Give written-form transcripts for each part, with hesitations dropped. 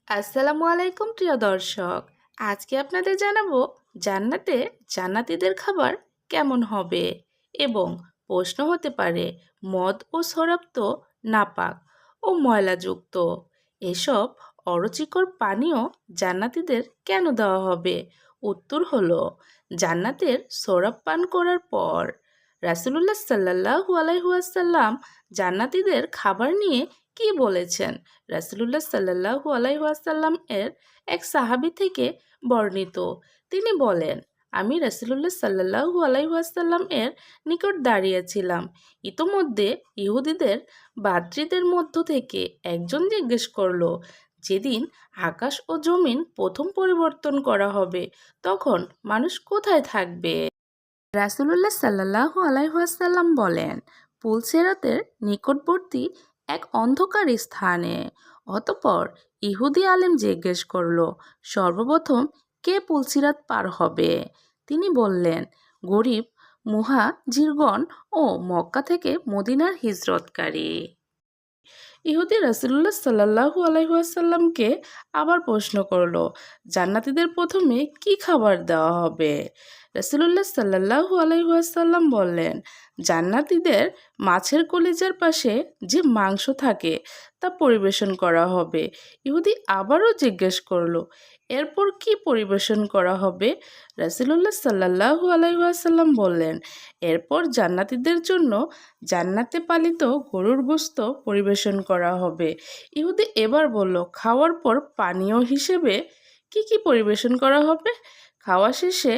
আসসালামু আলাইকুম প্রিয় দর্শক। আজকে আপনাদের জানাবো জান্নাতে জান্নাতীদের খাবার কেমন হবে এবং প্রশ্ন হতে পারে মদ ও শরাব তো নাপাক ও ময়লাযুক্ত। এসব অরুচিকর পানীয় জান্নাতীদের কেন দেওয়া হবে? উত্তর হলো জান্নাতের শরাব পান করার পর রাসূলুল্লাহ সাল্লাল্লাহু আলাইহি ওয়াসাল্লাম জান্নাতীদের খাবার নিয়ে কি বলেছেন। রাসূলুল্লাহ সাল্লাল্লাহু আলাইহি ওয়াসাল্লাম এর এক সাহাবী থেকে বর্ণিত। তিনি বলেন, আমি রাসূলুল্লাহ সাল্লাল্লাহু আলাইহি ওয়াসাল্লাম এর নিকট দাঁড়িয়েছিলাম। ইতোমধ্যে ইহুদিদের বাদ্রীদের মধ্য থেকে একজন জিজ্ঞেস করল, যেদিন আকাশ ও জমিন প্রথম পরিবর্তন করা হবে তখন মানুষ কোথায় থাকবে? রাসূলুল্লাহ সাল্লাল্লাহু আলাইহি ওয়াসাল্লাম বলেন, পুলসিরাতের নিকটবর্তী এক অন্ধকার স্থানে। অতঃপর ইহুদি আলেম জিজ্ঞেস করল, সর্বপ্রথম কে পুলসিরাত পার হবে? তিনি বললেন, গরিব মুহাজিরগণ ও মক্কা থেকে মদিনার হিজরতকারী। ইহুদি রাসূলুল্লাহ সাল্লাল্লাহু আলাইহি ওয়াসাল্লামকে আবার প্রশ্ন করল, জান্নাতীদের প্রথমে কি খাবার দেওয়া হবে? রাসূলুল্লাহ সাল্লাল্লাহু আলাইহি ওয়াসাল্লাম বললেন, জান্নাতীদের মাছের কলিজার পাশে যে মাংস থাকে তা পরিবেশন করা হবে। ইহুদি আবারও জিজ্ঞেস করল, এরপর কি পরিবেশন করা হবে? রাসূলুল্লাহ সাল্লাল্লাহু আলাইহি ওয়াসাল্লাম বললেন, এরপর জান্নাতীদের জন্য জান্নাতে পালিত গরুর গোশত পরিবেশন করা হবে। ইহুদি এবার বলল, খাওয়ার পর পানীয় হিসেবে কি কি পরিবেশন করা হবে? খাওয়া শেষে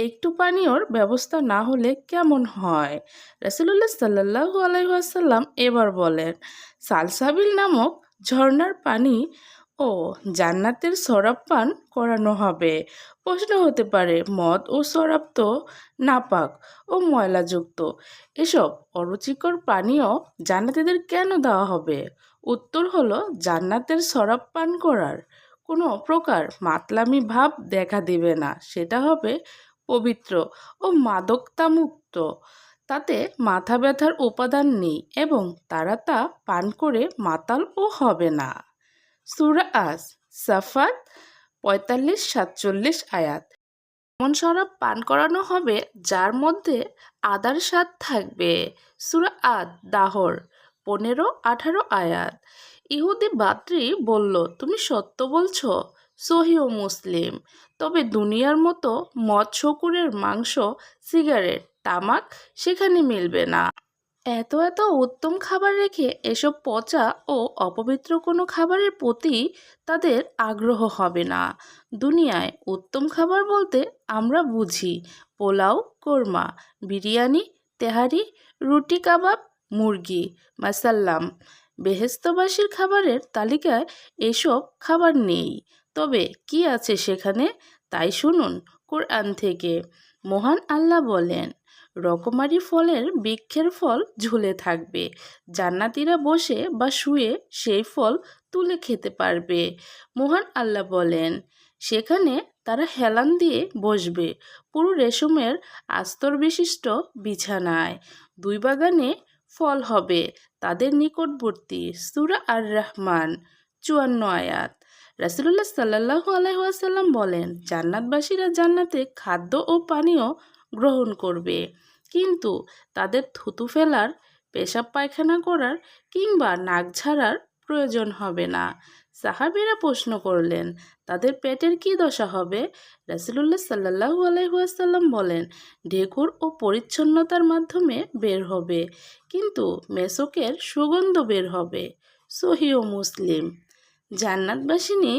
একটু পানীয়র ব্যবস্থা না হলে কেমন হয়? রাসূলুল্লাহ সাল্লাল্লাহু আলাইহি ওয়াসাল্লাম এবার বলেন, সালসাবিল নামক ঝর্ণার পানি ও জান্নাতের শরাব পান করানো হবে। প্রশ্ন হতে পারে, মদ ও শরাব তো নাপাক ও ময়লাযুক্ত। এসব অরুচিকর পানীয় জান্নাতীদের কেন দেওয়া হবে? উত্তর হলো, জান্নাতের শরাব পান করার কোনো প্রকার মাতলামি ভাব দেখা দিবে না। সেটা হবে পবিত্র ও মাদকতামুক্ত। তাতে মাথা ব্যথার উপাদান নেই এবং তারা তা পান করে মাতালও হবে না। সূরা আস সাফাত 45-47 আয়াত। এমন শরাব পান করানো হবে যার মধ্যে আদার স্বাদ থাকবে। সূরা আদ দাহর 15-18 আয়াত। ইহুদি বাদ্রী বলল, তুমি সত্য বলছো। সহিহ মুসলিম। তবে দুনিয়ার মতো মদ, শূকরের মাংস, সিগারেট, তামাক সেখানে মিলবে না। এত এত উত্তম খাবার রেখে এসব পচা ও অপবিত্র কোনো খাবারের প্রতি তাদের আগ্রহ হবে না। দুনিয়ায় উত্তম খাবার বলতে আমরা বুঝি পোলাও, কোরমা, বিরিয়ানি, তেহারি, রুটি, কাবাব, মুরগি, মাসাল্লাম। বেহেশতবাসীর খাবারের তালিকায় এসব খাবার নেই। তবে কি আছে সেখানে? তাই শুনুন কোরআন থেকে। মহান আল্লাহ বলেন, রকমারি ফলের বৃক্ষের ফল ঝুলে থাকবে, জান্নাতীরা বসে বা শুয়ে সেই ফল তুলে খেতে পারবে। মহান আল্লাহ বলেন, সেখানে তারা হেলান দিয়ে বসবে পুরো রেশমের আস্তর বিশিষ্ট বিছানায়। দুই বাগানে ফল হবে তাদের নিকটবর্তী। সূরা আর রহমান 54 আয়াত। রাসূলুল্লাহ সাল্লাল্লাহু আলাইহি ওয়াসাল্লাম বলেন, জান্নাতবাসীরা জান্নাতে খাদ্য ও পানীয় গ্রহণ করবে, কিন্তু তাদের থুতু ফেলার, পেশাব পায়খানা করার কিংবা নাক ঝাড়ার প্রয়োজন হবে না। সাহাবীরা প্রশ্ন করলেন, তাদের পেটের কি দশা হবে? রাসূলুল্লাহ সাল্লাল্লাহু আলাইহি ওয়াসাল্লাম বলেন, ঢেকুর ও পরিচ্ছন্নতার মাধ্যমে বের হবে, কিন্তু মেসকের সুগন্ধ বের হবে। সহিহ মুসলিম। জান্নাতবাসিনী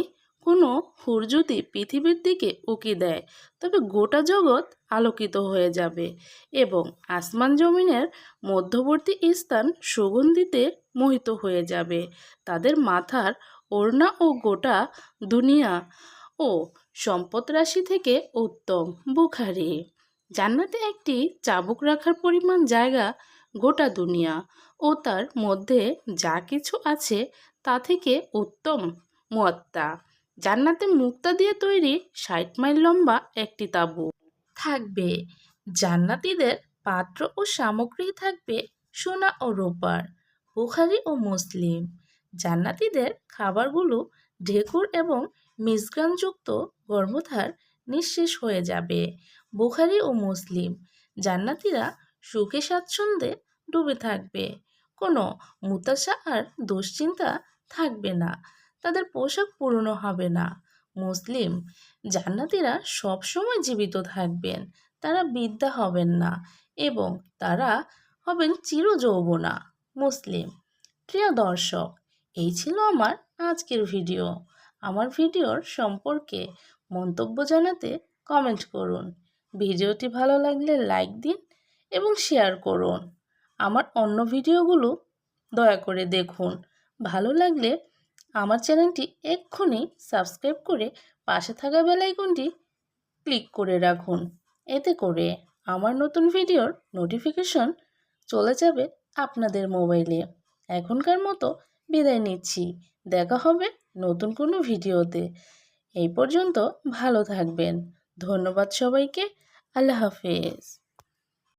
কোনো হুর যদি পৃথিবীর দিকে উকি দেয় তবে গোটা জগৎ আলোকিত হয়ে যাবে এবং আসমান জমিনের মধ্যবর্তী স্থান সুগন্ধিতে মোহিত হয়ে যাবে। তাদের মাথার ওড়না ও গোটা দুনিয়া ও সম্পদ রাশি থেকে উত্তম। বুখারী। জান্নাতে একটি চাবুক রাখার পরিমাণ জায়গা গোটা দুনিয়া ও তার মধ্যে যা কিছু আছে তা থেকে উত্তম। মুয়াত্তা। জান্নাতে মুক্তা দিয়ে তৈরি 60 মাইল লম্বা একটি তাঁবু থাকবে। জান্নাতীদের পাত্র ও সামগ্রী থাকবে সোনা ও রূপার। বুখারী ও মুসলিম। জান্নাতীদের খাবারগুলো ঢেকুর এবং মিশ্রণযুক্ত গর্ভধার নিঃশেষ হয়ে যাবে। বুখারী ও মুসলিম। জান্নাতীরা সুখে স্বাচ্ছন্দ্যে ডুবে থাকবে। কোনো হতাশা আর দুশ্চিন্তা থাকবে না। তাদের পোশাক পুরনো হবে না। মুসলিম। জান্নাতীরা সবসময় জীবিত থাকবেন। তারা বৃদ্ধা হবেন না এবং তারা হবেন চিরযৌবনা। মুসলিম। প্রিয় দর্শক, এই ছিল আমার আজকের ভিডিও। আমার ভিডিওর সম্পর্কে মন্তব্য জানাতে কমেন্ট করুন। ভিডিওটি ভালো লাগলে লাইক দিন এবং শেয়ার করুন। আমার অন্য ভিডিওগুলো দয়া করে দেখুন। ভালো লাগলে আমার চ্যানেলটি এক্ষুনি সাবস্ক্রাইব করে পাশে থাকা বেল আইকনটি ক্লিক করে রাখুন। এতে করে আমার নতুন ভিডিওর নোটিফিকেশন চলে যাবে আপনাদের মোবাইলে। এখনকার মতো বিদায় নিচ্ছি। দেখা হবে নতুন কোনো ভিডিওতে। এই পর্যন্ত ভালো থাকবেন। ধন্যবাদ সবাইকে। আল্লাহ হাফেজ।